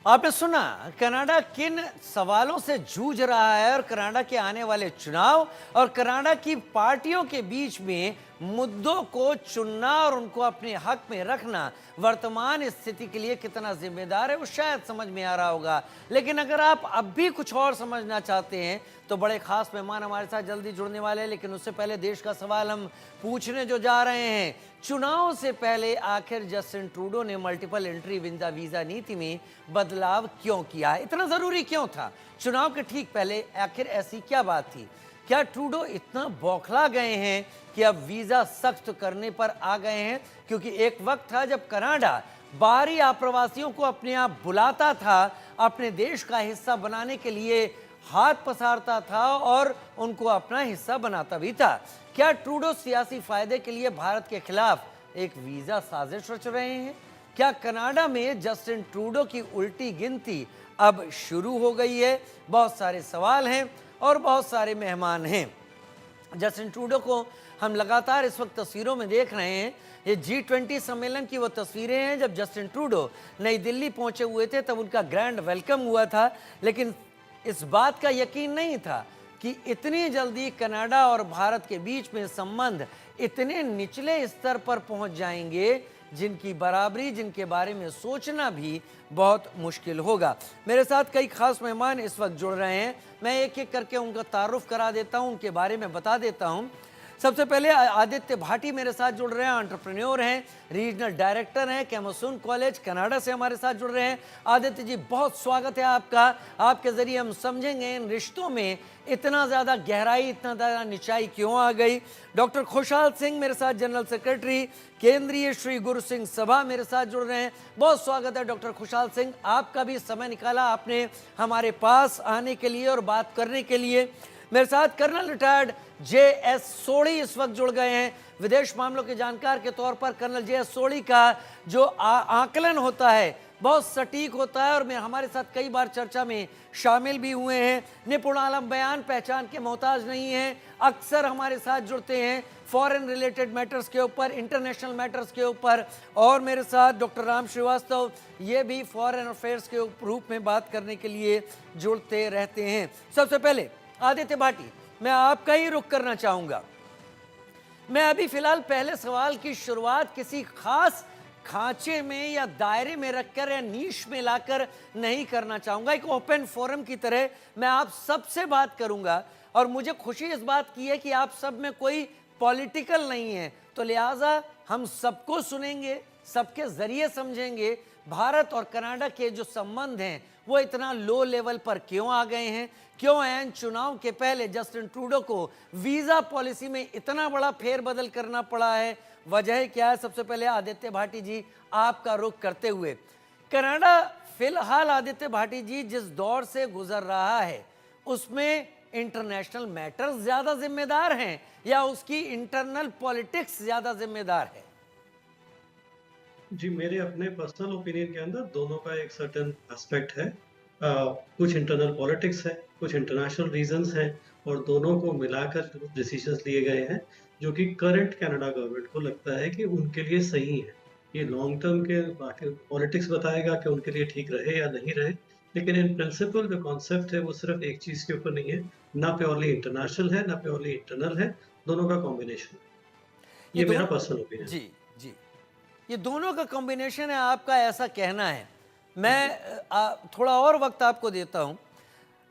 आपने सुना कनाडा किन सवालों से जूझ रहा है और कनाडा के आने वाले चुनाव और कनाडा की पार्टियों के बीच में मुद्दों को चुनना और उनको अपने हक में रखना वर्तमान स्थिति के लिए कितना जिम्मेदार है वो शायद समझ में आ रहा होगा। लेकिन अगर आप अब भी कुछ और समझना चाहते हैं तो बड़े खास मेहमान हमारे साथ जल्दी जुड़ने वाले हैं। लेकिन उससे पहले देश का सवाल हम पूछने जो जा रहे हैं, चुनाव से पहले आखिर जस्टिन ट्रूडो ने मल्टीपल एंट्री वीजा नीति में बदलाव क्यों किया है? इतना जरूरी क्यों था? चुनाव के ठीक पहले आखिर ऐसी क्या बात थी? क्या ट्रूडो इतना बौखला गए हैं कि अब वीजा सख्त करने पर आ गए हैं? क्योंकि एक वक्त था जब कनाडा बाहरी आप्रवासियों को अपने आप बुलाता था, अपने देश का हिस्सा बनाने के लिए हाथ पसारता था और उनको अपना हिस्सा बनाता भी था। क्या ट्रूडो सियासी फायदे के लिए भारत के खिलाफ एक वीजा साजिश रच रहे हैं? क्या कनाडा में जस्टिन ट्रूडो की उल्टी गिनती अब शुरू हो गई है? बहुत सारे सवाल हैं और बहुत सारे मेहमान हैं। जस्टिन ट्रूडो को हम लगातार इस वक्त तस्वीरों में देख रहे हैं। ये G20 सम्मेलन की वो तस्वीरें हैं जब जस्टिन ट्रूडो नई दिल्ली पहुंचे हुए थे, तब उनका ग्रैंड वेलकम हुआ था। लेकिन इस बात का यकीन नहीं था कि इतनी जल्दी कनाडा और भारत के बीच में संबंध इतने निचले स्तर पर पहुंच जाएंगे जिनकी बराबरी, जिनके बारे में सोचना भी बहुत मुश्किल होगा। मेरे साथ कई खास मेहमान इस वक्त जुड़ रहे हैं। मैं एक एक करके उनका तारुफ करा देता हूं, उनके बारे में बता देता हूं। सबसे पहले आदित्य भाटी मेरे साथ जुड़ रहे हैं, एंटरप्रेन्योर हैं, रीजनल डायरेक्टर हैं, कैमोसून कॉलेज कनाडा से हमारे साथ जुड़ रहे हैं। आदित्य जी, बहुत स्वागत है आपका। आपके जरिए हम समझेंगे इन रिश्तों में इतना ज़्यादा गहराई, इतना ज़्यादा निचाई क्यों आ गई। डॉक्टर खुशहाल सिंह मेरे साथ, जनरल सेक्रेटरी केंद्रीय श्री गुरु सिंह सभा, मेरे साथ जुड़ रहे हैं। बहुत स्वागत है डॉक्टर खुशहाल सिंह, आपका भी समय निकाला आपने हमारे पास आने के लिए और बात करने के लिए। मेरे साथ कर्नल रिटायर्ड JS सोढ़ी इस वक्त जुड़ गए हैं, विदेश मामलों के जानकार के तौर पर। कर्नल JS सोढ़ी का जो आकलन होता है बहुत सटीक होता है और मैं हमारे साथ कई बार चर्चा में शामिल भी हुए हैं। निपुण आलम बयान, पहचान के मोहताज नहीं हैं, अक्सर हमारे साथ जुड़ते हैं फॉरेन रिलेटेड मैटर्स के ऊपर, इंटरनेशनल मैटर्स के ऊपर। और मेरे साथ डॉक्टर राम श्रीवास्तव, ये भी फॉरेन अफेयर्स के रूप में बात करने के लिए जुड़ते रहते हैं। सबसे पहले आदित्य भाटी, मैं आपका ही रुख करना चाहूंगा। मैं अभी फिलहाल पहले सवाल की शुरुआत किसी खास खांचे में या दायरे में रखकर या नीश में लाकर नहीं करना चाहूंगा। एक ओपन फोरम की तरह मैं आप सबसे बात करूंगा और मुझे खुशी इस बात की है कि आप सब में कोई पॉलिटिकल नहीं है, तो लिहाजा हम सबको सुनेंगे, सबके जरिए समझेंगे भारत और कनाडा के जो संबंध हैं वो इतना लो लेवल पर क्यों आ गए हैं, क्यों ऐन चुनाव के पहले जस्टिन ट्रूडो को वीजा पॉलिसी में इतना बड़ा फेरबदल करना पड़ा है, वजह क्या है? सबसे पहले आदित्य भाटी जी, आपका रुख करते हुए, कनाडा फिलहाल आदित्य भाटी जी जिस दौर से गुजर रहा है उसमें इंटरनेशनल मैटर्स ज्यादा जिम्मेदार हैं या उसकी इंटरनल पॉलिटिक्स ज्यादा जिम्मेदार है? जी, मेरे अपने पर्सनल ओपिनियन के अंदर दोनों का एक सर्टेन एस्पेक्ट है। कुछ इंटरनल पॉलिटिक्स है, कुछ इंटरनेशनल रीजंस हैं और दोनों को मिलाकर डिसीजंस लिए गए हैं जो कि करंट कनाडा गवर्नमेंट को लगता है कि उनके लिए सही है। ये लॉन्ग टर्म के बाकी पॉलिटिक्स बताएगा कि उनके लिए ठीक रहे या नहीं रहे, लेकिन इन प्रिंसिपल जो कॉन्सेप्ट है वो सिर्फ एक चीज़ के ऊपर नहीं है, ना प्योरली इंटरनेशनल है, ना प्योरली इंटरनल है, दोनों का कॉम्बिनेशन है। ये ये मेरा दोनों, पर्सनल ओपिनियन जी जी, ये दोनों का कॉम्बिनेशन है, आपका ऐसा कहना है। मैं थोड़ा और वक्त आपको देता हूं।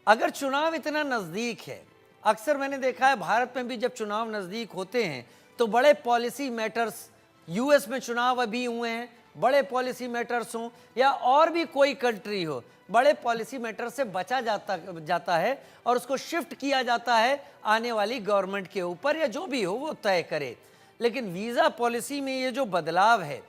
अगर चुनाव इतना नज़दीक है, अक्सर मैंने देखा है भारत में भी जब चुनाव नज़दीक होते हैं तो बड़े पॉलिसी मैटर्स, यूएस में चुनाव अभी हुए हैं, बड़े पॉलिसी मैटर्स हों या और भी कोई कंट्री हो, बड़े पॉलिसी मैटर से बचा जाता है और उसको शिफ्ट किया जाता है आने वाली गवर्नमेंट के ऊपर या जो भी हो वो तय करे। लेकिन वीज़ा पॉलिसी में ये जो बदलाव है,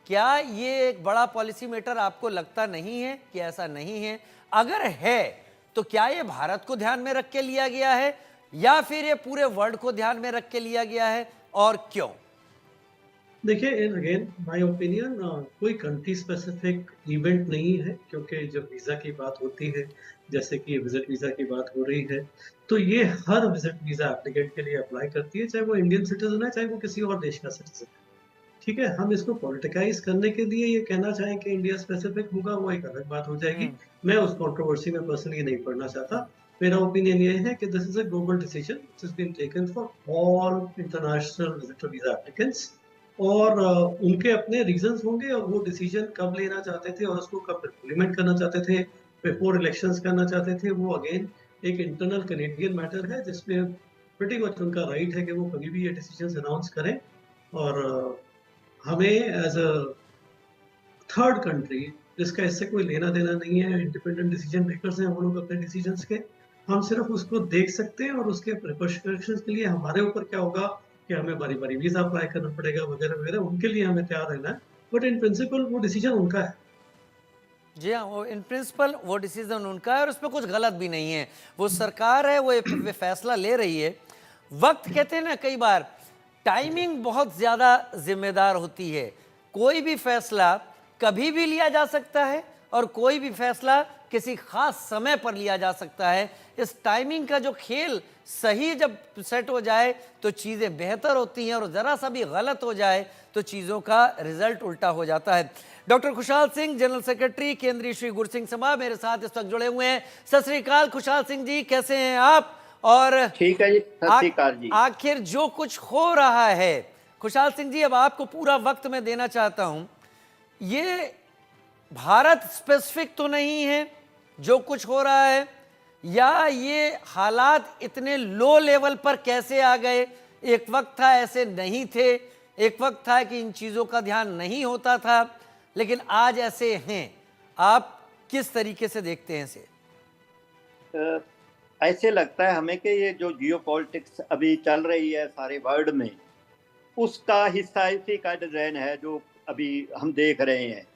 क्या ये एक बड़ा पॉलिसी मैटर आपको लगता नहीं है कि ऐसा नहीं है? अगर है तो क्या ये भारत को ध्यान में रख के लिया गया है या फिर ये पूरे वर्ल्ड को ध्यान में रख के लिया गया है, और क्यों? देखिए, इन अगेन माय ओपिनियन, कोई कंट्री स्पेसिफिक इवेंट नहीं है, क्योंकि जब वीज़ा की बात होती है, जैसे कि विज़िट वीज़ा की बात हो रही है, तो ये हर विज़िट वीज़ा एप्लीकेंट के लिए अप्लाई करती है, चाहे वो इंडियन सिटीज़न है, चाहे वो किसी और देश का सिटीज़न है। ठीक है? हम इसको पॉलिटिकाइज़ करने के लिए ये कहना चाहें कि इंडिया स्पेसिफिक होगा, वो एक अलग बात हो जाएगी। हम्म, मैं उस कंट्रोवर्सी में पर्सनली नहीं पड़ना चाहता। हम्म, मेरा ओपिनियन ये है कि this is a global decision which has been taken for all international visitor visa applicants और उनके अपने रीज़न्स होंगे और वो डिसीजन कब लेना चाहते थे और उसको कब इम्प्लीमेंट करना चाहते थे, बिफोर इलेक्शंस करना चाहते थे, वो अगेन एक इंटरनल कैनेडियन मैटर है जिसमें प्रीटी मच उनका राइट है कि वो कभी भी ये डिसीजंस अनाउंस करें और हमें एज़ अ थर्ड कंट्री जिसका इससे कोई लेना-देना नहीं है, इंडिपेंडेंट डिसीजन मेकर्स हैं वो लोग अपने डिसीजंस के, हम सिर्फ़ उसको देख सकते हैं और उसके रिपरकशंस के लिए हमारे ऊपर क्या होगा कि हमें बारी-बारी वीज़ा अप्लाई करना पड़ेगा वगैरह-वगैरह, उनके लिए हमें तैयार रहना है। बट इन प्रिंसिपल वो डिसीजन उनका है। जी हाँ, वो इन प्रिंसिपल वो डिसीजन उनका है और उसमें कुछ गलत भी नहीं है। वो सरकार है, वो ये फैसला ले रही है। वक्त कहते हैं ना, कई बार टाइमिंग बहुत ज़्यादा जिम्मेदार होती है। कोई भी फैसला कभी भी लिया जा सकता है और कोई भी फैसला किसी खास समय पर लिया जा सकता है। इस टाइमिंग का जो खेल सही जब सेट हो जाए तो चीज़ें बेहतर होती हैं और ज़रा सा भी गलत हो जाए तो चीज़ों का रिजल्ट उल्टा हो जाता है। डॉक्टर खुशहाल सिंह, जनरल सेक्रेटरी केंद्रीय श्री गुरसिंह सभा, मेरे साथ इस वक्त जुड़े हुए हैं। सत श्री अकाल खुशहाल सिंह जी, कैसे हैं आप? और ठीक है जी, सत आ, श्री अकाल जी। आखिर जो कुछ हो रहा है, खुशहाल सिंह जी, अब आपको पूरा वक्त मैं देना चाहता हूं। ये भारत स्पेसिफिक तो नहीं है जो कुछ हो रहा है, या ये हालात इतने लो लेवल पर कैसे आ गए? एक वक्त था ऐसे नहीं थे, एक वक्त था कि इन चीज़ों का ध्यान नहीं होता था, लेकिन आज ऐसे हैं। आप किस तरीके से देखते हैं इसे? अ, ऐसे लगता है हमें कि ये जो जियो पॉलिटिक्स अभी चल रही है सारे वर्ल्ड में, उसका हिस्सा इसी का डिजाइन है जो अभी हम देख रहे हैं।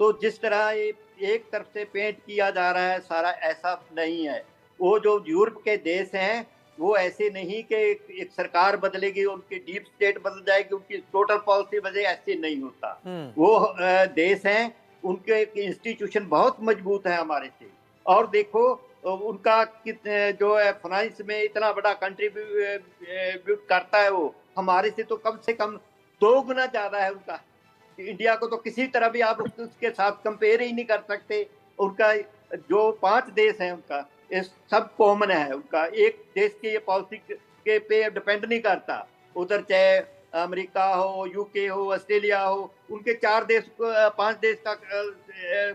तो जिस तरह ये एक तरफ से पेंट किया जा रहा है सारा, ऐसा नहीं है। वो जो यूरोप के देश हैं वो ऐसे नहीं कि एक सरकार बदलेगी उनकी डीप स्टेट बदल जाएगी, उनकी टोटल पॉलिसी बदले, ऐसे नहीं होता। हम्म, वो देश हैं, उनके इंस्टीट्यूशन बहुत मजबूत है हमारे से। और देखो उनका जो है फाइनेंस में इतना बड़ा कंट्रीब्यूट करता है, वो हमारे से कम 2 गुना ज्यादा है उनका। इंडिया को तो किसी तरह भी आप उसके साथ कंपेयर ही नहीं कर सकते। उनका जो 5 देश हैं उनका ये सब कॉमन है। उनका एक देश की ये पॉलिसी के पे डिपेंड नहीं करता। उधर चाहे अमेरिका हो, यूके हो, ऑस्ट्रेलिया हो, उनके 4 देश 5 देश का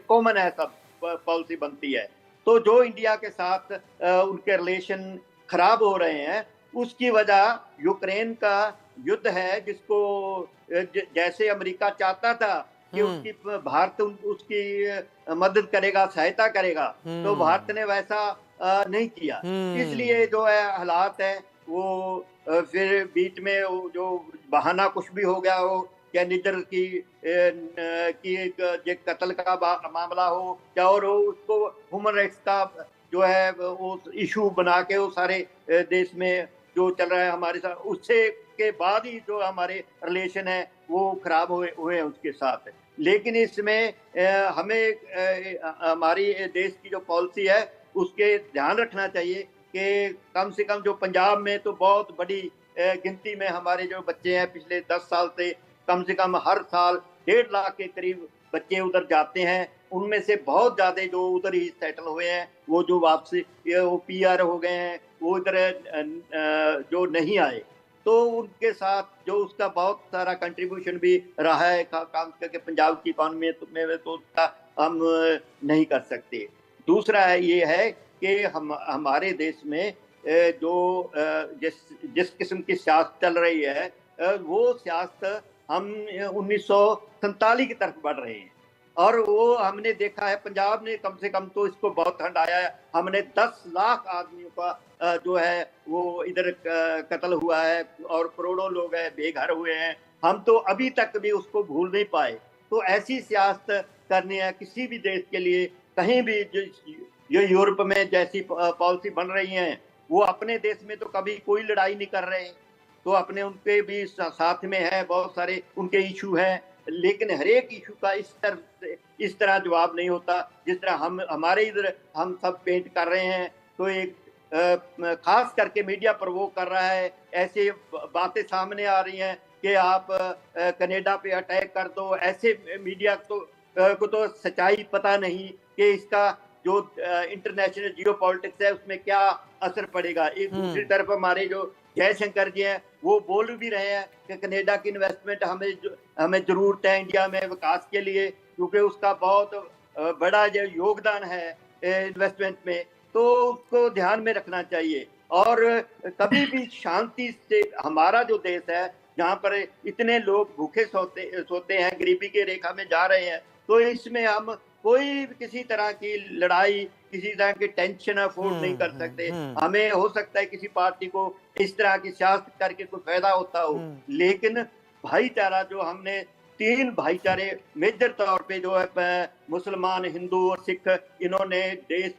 कॉमन है, सब पॉलिसी बनती है। तो जो इंडिया के साथ उनके रिलेशन खराब हो रहे हैं, उसकी वजह यूक्रेन का युद्ध है, जिसको जैसे अमेरिका चाहता था कि हम्म, उसकी भारत उसकी मदद करेगा, सहायता करेगा, तो भारत हम्म, ने वैसा नहीं किया। हम्म, इसलिए जो है हालात है वो फिर बीच में वो जो बहाना कुछ भी हो गया हो, या निडर की एक कत्ल का मामला हो या और हो, उसको ह्यूमन राइट्स का जो है वो इशू बना के वो सारे देश में जो चल रहा है हमारे साथ, उससे के बाद ही जो हमारे रिलेशन है वो खराब हुए हैं उसके साथ। लेकिन इसमें हमें हमारी देश की जो पॉलिसी है उसके ध्यान रखना चाहिए कि कम से कम जो पंजाब में तो बहुत बड़ी गिनती में हमारे जो बच्चे हैं, पिछले 10 साल से कम हर साल 1.5 लाख के करीब बच्चे उधर जाते हैं। उनमें से बहुत ज्यादा जो उधर ही सेटल हुए हैं, वो जो वापसी वो पीआर हो गए हैं, वो इधर जो नहीं आए, तो उनके साथ जो उसका बहुत सारा कंट्रीब्यूशन भी रहा है काम करके पंजाब की इकॉनमी में, तो उसका हम नहीं कर सकते। दूसरा ये है कि हम हमारे देश में जो जिस जिस किस्म की सियासत चल रही है, वो सियासत हम 1947 की तरफ बढ़ रहे हैं। और वो हमने देखा है, पंजाब ने कम से कम तो इसको बहुत हंडाया है। हमने 10 लाख आदमियों का जो है वो इधर कत्ल हुआ है और करोड़ों लोग हैं बेघर हुए हैं। हम तो अभी तक भी उसको भूल नहीं पाए। तो ऐसी सियासत करनी है किसी भी देश के लिए, कहीं भी जो यूरोप में जैसी पॉलिसी बन रही है, वो अपने देश में तो कभी कोई लड़ाई नहीं कर रहे, तो अपने उनके भी साथ में है, बहुत सारे उनके इशू हैं, लेकिन हर एक इशू का इस तरह जवाब नहीं होता जिस तरह हम हमारे इधर हम सब पेंट कर रहे हैं। तो एक खास करके मीडिया प्रवोक कर रहा है, ऐसे बातें सामने आ रही हैं कि आप कनाडा पे अटैक कर दो, ऐसे मीडिया को तो सच्चाई पता नहीं कि इसका जो इंटरनेशनल जियो पॉलिटिक्स है उसमें क्या असर पड़ेगा। एक दूसरी तरफ हमारे जो जयशंकर जी हैं वो बोल भी रहे हैं कि कनाडा की इन्वेस्टमेंट हमें जरूरत है इंडिया में विकास के लिए, क्योंकि उसका बहुत बड़ा जो योगदान है इन्वेस्टमेंट में, तो उसको ध्यान में रखना चाहिए। और कभी भी शांति से, हमारा जो देश है जहाँ पर इतने लोग भूखे सोते हैं, गरीबी के रेखा में जा रहे हैं, तो इसमें हम कोई किसी तरह की लड़ाई, किसी तरह की टेंशन अफोर्ड नहीं कर सकते। हमें हो सकता है किसी पार्टी को इस तरह की सियासत करके कोई फायदा होता हो, लेकिन भाईचारा जो हमने 3 भाईचारे मेजर तौर पे जो है मुसलमान, हिंदू और सिख, इन्होंने देश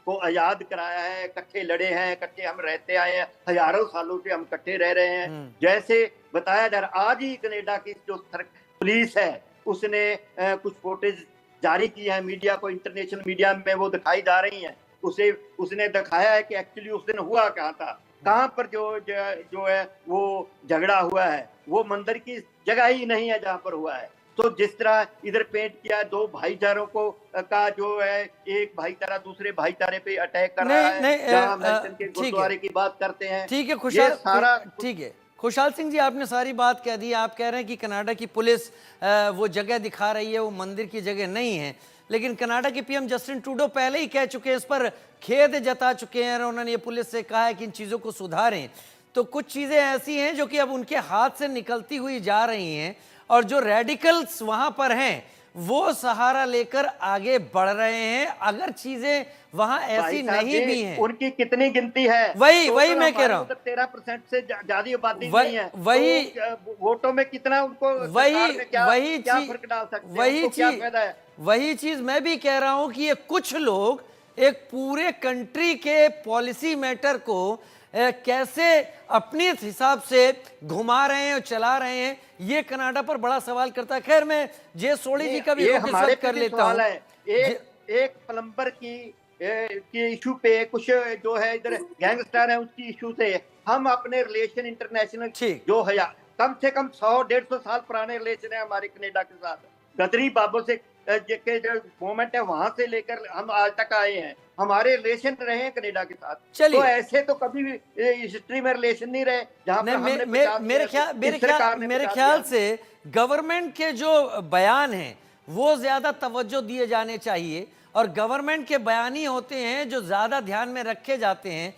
को आजाद कराया है, इकट्ठे लड़े हैं, इकट्ठे हम रहते आए हैं, हजारों सालों से हम इकट्ठे रह रहे हैं। जैसे बताया जा रहा, आज ही कनाडा की जो पुलिस है उसने कुछ फुटेज जारी की है मीडिया को, इंटरनेशनल मीडिया में वो दिखाई जा रही हैं। उसने दिखाया है कि एक्चुअली उस दिन हुआ कहाँ था, कहाँ पर जो है वो झगड़ा हुआ है, वो मंदिर की जगह ही नहीं है जहाँ पर हुआ है। तो जिस तरह इधर पेंट किया, 2 भाईचारों का जो है, एक भाईचारा दूसरे भाईचारे पे अटैक कर रहा है, जहाँ अमेरिकन के गुरुद्वारे की बात करते हैं। ठीक है खुशहाल, ठीक है खुशहाल सिंह जी, आपने सारी बात कह दी। आप कह रहे हैं कि कनाडा की पुलिस वो जगह दिखा रही है, वो मंदिर की जगह नहीं है, लेकिन कनाडा के पीएम जस्टिन ट्रूडो पहले ही कह चुके हैं, इस पर खेद जता चुके हैं और उन्होंने ये पुलिस से कहा है कि इन चीज़ों को सुधारें। तो कुछ चीज़ें ऐसी हैं जो कि अब उनके हाथ से निकलती हुई जा रही हैं और जो रेडिकल्स वहाँ पर हैं वो सहारा लेकर आगे बढ़ रहे हैं। अगर चीजें वहां ऐसी नहीं भी हैं, उनकी कितनी गिनती है, वही मैं कह रहा हूँ, 13% से ज्यादा आबादी नहीं है, वही तो वोटों में कितना उनको क्या फर्क डाल सकते हैं, वही चीज मैं भी कह रहा हूं कि ये कुछ लोग एक पूरे कंट्री के पॉलिसी मैटर को कैसे अपने हिसाब से घुमा रहे हैं और चला रहे हैं, ये कनाडा पर बड़ा सवाल करता है। खैर मैं जे सोढ़ी जी का भी कर लेता हूँ। एक प्लम्बर की इशू पे कुछ जो है इधर गैंगस्टर है उसकी इशू से हम अपने रिलेशन इंटरनेशनल जो है कम से कम 100-150 साल पुराने रिलेशन है हमारे कनाडा के साथ। गदरी बाबू से के जो मोमेंट है वहां से लेकर हम आज तक आए हैं, हमारे रिलेशन रहे हैं कनाडा के साथ। तो ऐसे तो कभी भी हिस्ट्री में रिलेशन नहीं रहे जहां पर मेरे ख्याल से गवर्नमेंट के जो बयान हैं वो ज्यादा तवज्जो दिए जाने चाहिए और गवर्नमेंट के बयान ही होते हैं जो ज्यादा ध्यान में रखे जाते हैं।